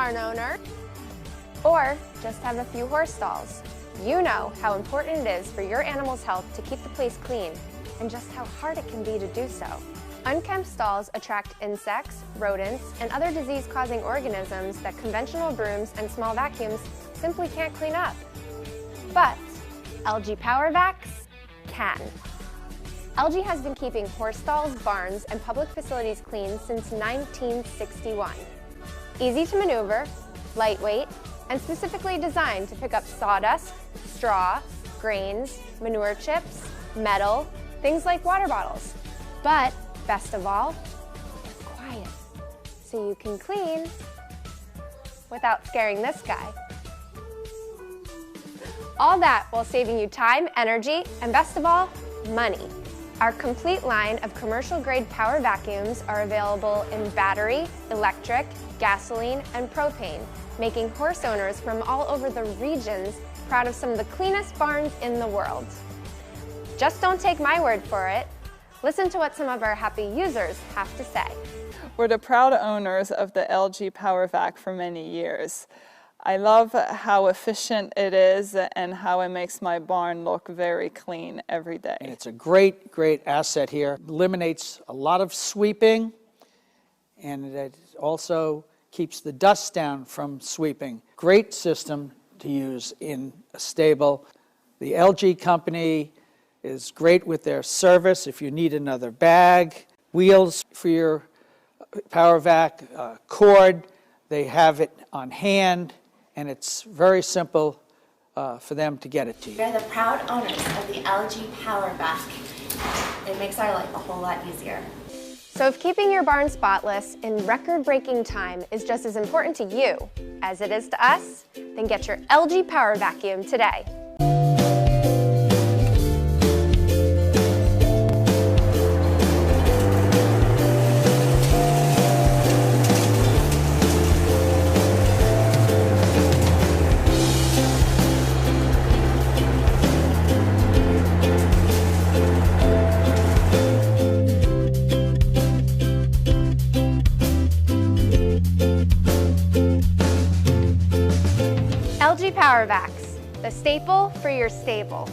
barn owner, or just have a few horse stalls. You know how important it is for your animal's health to keep the place clean, and just how hard it can be to do so. Unkempt stalls attract insects, rodents, and other disease-causing organisms that conventional brooms and small vacuums simply can't clean up. But LG Power-Vacs can. LG has been keeping horse stalls, barns, and public facilities clean since 1961. Easy to maneuver, lightweight, and specifically designed to pick up sawdust, straw, grains, manure chips, metal, things like water bottles. But best of all, it's quiet, so you can clean without scaring this guy. All that while saving you time, energy, and best of all, money. Our complete line of commercial-grade power vacuums are available in battery, electric, gasoline, and propane, making horse owners from all over the regions proud of some of the cleanest barns in the world. Just don't take my word for it. Listen to what some of our happy users have to say. We're the proud owners of the LG Power-Vac for many years. I love how efficient it is and how it makes my barn look very clean every day. And it's a great, great asset here. Eliminates a lot of sweeping, and it also keeps the dust down from sweeping. Great system to use in a stable. The LG company is great with their service if you need another bag. Wheels for your Power-Vac, cord, they have it on hand, and it's very simple for them to get it to you. We're the proud owners of the LG Power-Vac. It makes our life a whole lot easier. So if keeping your barn spotless in record-breaking time is just as important to you as it is to us, then get your LG Power Vacuum today. LG Power-Vacs, the staple for your stable.